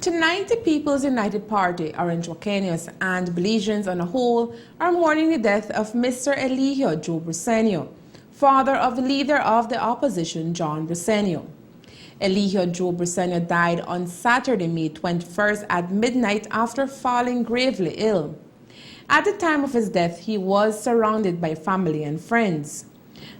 Tonight, the People's United Party, Orange Walkenos and Belizeans on a whole, are mourning the death of Mr. Elijio Joe Briceno, father of the leader of the Opposition John Briceno. Elijio Joe Briceno died on Saturday, May 21st at midnight after falling gravely ill. At the time of his death, he was surrounded by family and friends.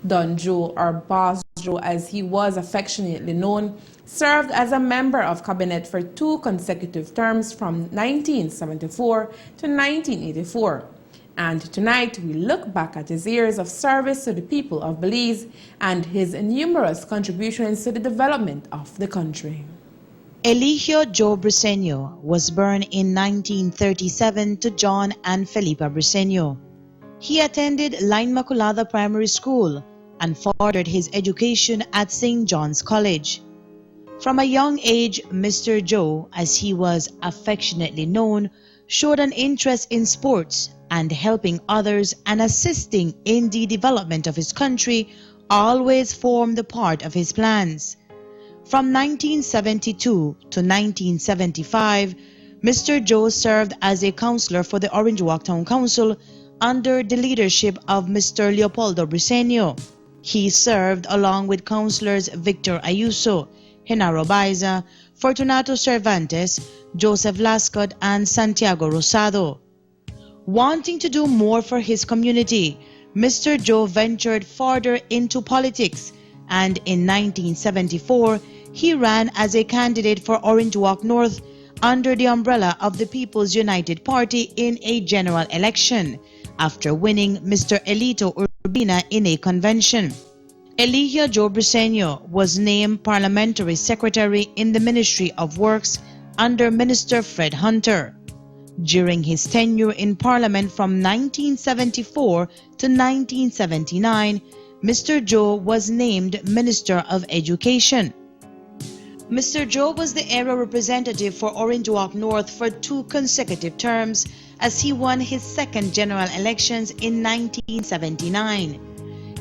Don Joe, or Boss Joe as he was affectionately known, served as a member of cabinet for 2 consecutive terms from 1974 to 1984. And tonight we look back at his years of service to the people of Belize and his numerous contributions to the development of the country. Elijio Joe Briceno was born in 1937 to John and Felipa Briceno. He attended La Inmaculada Primary School and furthered his education at St. John's College. From a young age, Mr. Joe, as he was affectionately known, showed an interest in sports and helping others and assisting in the development of his country always formed a part of his plans. From 1972 to 1975, Mr. Joe served as a councillor for the Orange Walk Town Council under the leadership of Mr. Leopoldo Briceno. He served along with councillors Victor Ayuso, Genaro Baiza, Fortunato Cervantes, Joseph Lascott, and Santiago Rosado. Wanting to do more for his community, Mr. Joe ventured further into politics, and in 1974, he ran as a candidate for Orange Walk North under the umbrella of the People's United Party in a general election, after winning Mr. Elito Urbina in a convention. Elijio Joe Briceno was named Parliamentary Secretary in the Ministry of Works under Minister Fred Hunter. During his tenure in Parliament from 1974 to 1979, Mr. Joe was named Minister of Education. Mr. Joe was the area representative for Orange Walk North for 2 consecutive terms as he won his second general elections in 1979.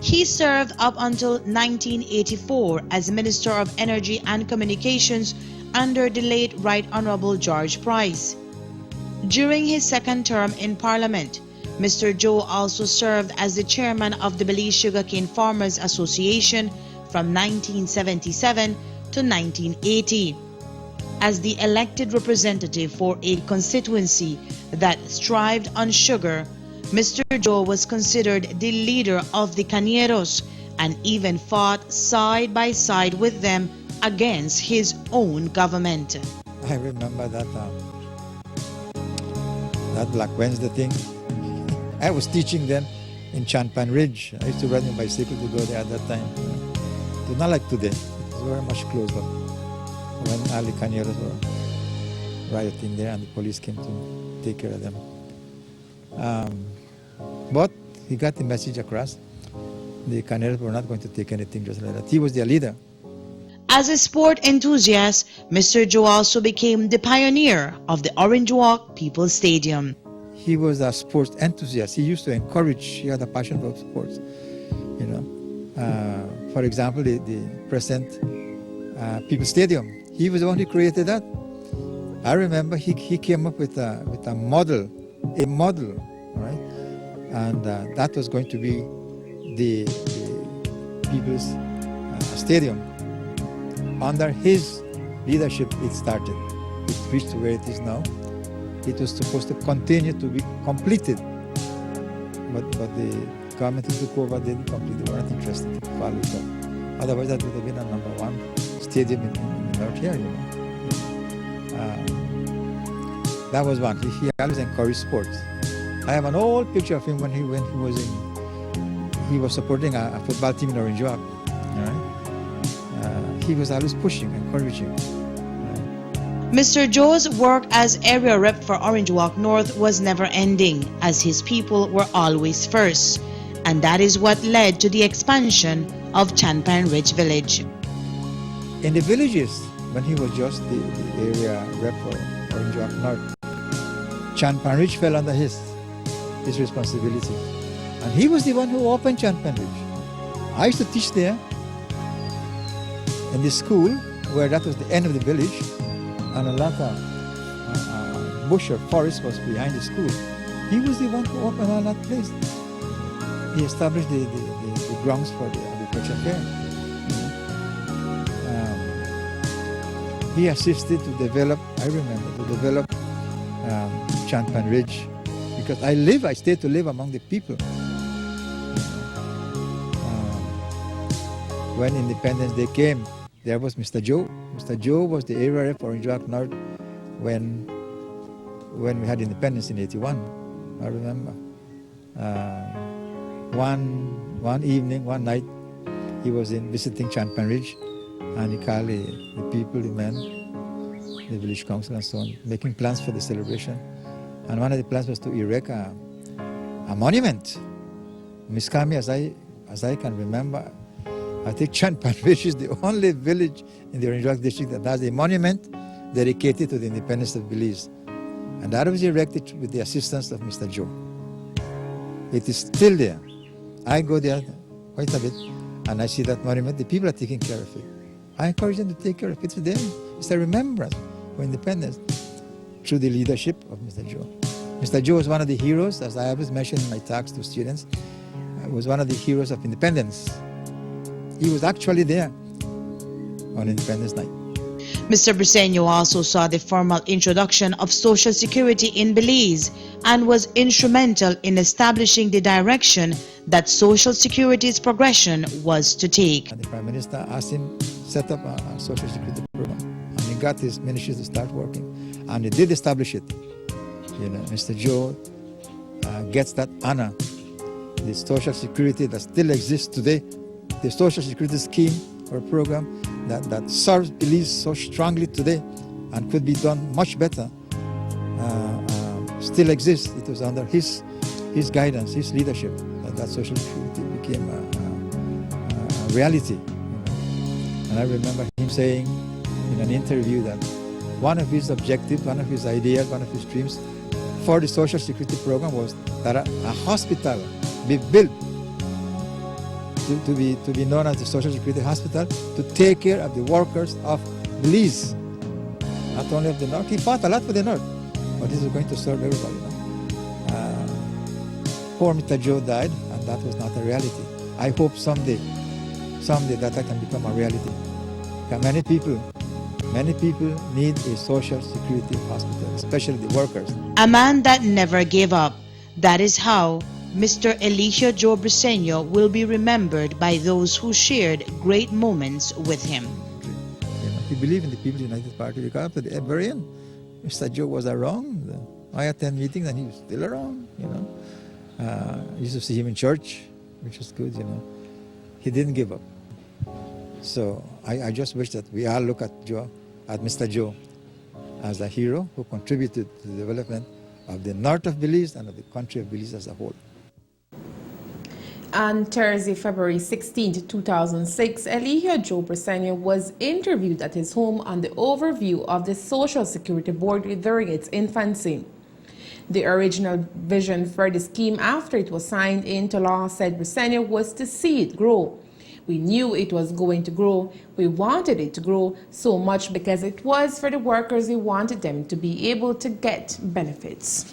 He served up until 1984 as Minister of Energy and Communications under the late Right Honorable George Price. During his second term in Parliament, Mr. Joe also served as the chairman of the Belize Sugarcane Farmers Association from 1977 to 1980. As the elected representative for a constituency that thrived on sugar, Mr. Joe was considered the leader of the Cañeros and even fought side by side with them against his own government. I remember that Black Wednesday thing. I was teaching then in Chanpan Ridge. I used to ride my bicycle to go there at that time. So not like today. It was very much closed up. When Ali Cañeros were rioting there and the police came to take care of them. But he got the message across. The Cañeros were not going to take anything just like that. He was their leader. As a sport enthusiast, Mr. Joe also became the pioneer of the Orange Walk People's Stadium. He was a sports enthusiast. He used to encourage, he had a passion for sports. You know, for example, the present People's Stadium. He was the one who created that. I remember he came up with a model, all right? And that was going to be the People's Stadium. Under his leadership, it started. It reached to where it is now. It was supposed to continue to be completed, but the government took over, didn't complete. They were not interested to follow it up. Otherwise, that would have been a #1 stadium in our area. You know, that was one. He always encouraged sports. I have an old picture of him when he was supporting a football team in Orange Walk. Right? He was always pushing, encouraging. Mr. Joe's work as area rep for Orange Walk North was never ending, as his people were always first, and that is what led to the expansion of Chanpan Ridge Village. In the villages, when he was just the area rep for Orange Walk North, Chanpan Ridge fell under his responsibility. And he was the one who opened Chanpan Ridge. I used to teach there in the school where that was the end of the village, and a lot of bush or forest was behind the school. He was the one who opened all that place. He established the grounds for the agriculture fair. He assisted to develop, I remember, to develop Champan Ridge, because I stayed to live among the people. When Independence Day came, there was Mr. Joe. Mr. Joe was the area rep for Orange Walk North when we had independence in '81. I remember. One evening, one night, he was visiting Champan Ridge, and he called the people, the men, the village council and so on, making plans for the celebration. And one of the plans was to erect a monument. Miss Kami, as I can remember, I think Champan Ridge is the only village in the Orange Walk district that has a monument dedicated to the independence of Belize. And that was erected with the assistance of Mr. Joe. It is still there. I go there quite a bit and I see that monument. The people are taking care of it. I encourage them to take care of it today. It's a remembrance for independence through the leadership of Mr. Joe. Mr. Joe was one of the heroes, as I always mentioned in my talks to students, was one of the heroes of independence. He was actually there on Independence Night. Mr. Briceno also saw the formal introduction of Social Security in Belize and was instrumental in establishing the direction that Social Security's progression was to take. And the Prime Minister asked him to set up a Social Security program, and he got his ministry to start working, and he did establish it. You know, Mr. Joe gets that honor. The Social Security that still exists today, the Social Security scheme or program that serves Belize so strongly today and could be done much better, still exists. It was under his guidance, his leadership, that Social Security became a reality. You know. And I remember him saying in an interview that one of his objectives, one of his ideas, one of his dreams for the Social Security program was that a hospital be built to be known as the Social Security Hospital, to take care of the workers of Belize, not only of the North. He fought a lot for the North, but this is going to serve everybody. Poor Mr. Joe died, and that was not a reality. I hope someday that can become a reality. Because many people need a Social Security hospital, especially the workers. A man that never gave up. That is how Mr. Elijio Joe Briceno will be remembered by those who shared great moments with him. You know, he believed in the People's United Party because up to the very end, Mr. Joe was around. I attend meetings and he was still around. You know, I used to see him in church, which was good. You know, he didn't give up. So I just wish that we all look at Mr. Joe, as a hero who contributed to the development of the north of Belize and of the country of Belize as a whole. On Thursday, February 16, 2006, Elijio Joe Briceno was interviewed at his home on the overview of the Social Security Board during its infancy. The original vision for the scheme after it was signed into law, said Briceno, was to see it grow. We knew it was going to grow. We wanted it to grow so much because it was for the workers. We wanted them to be able to get benefits.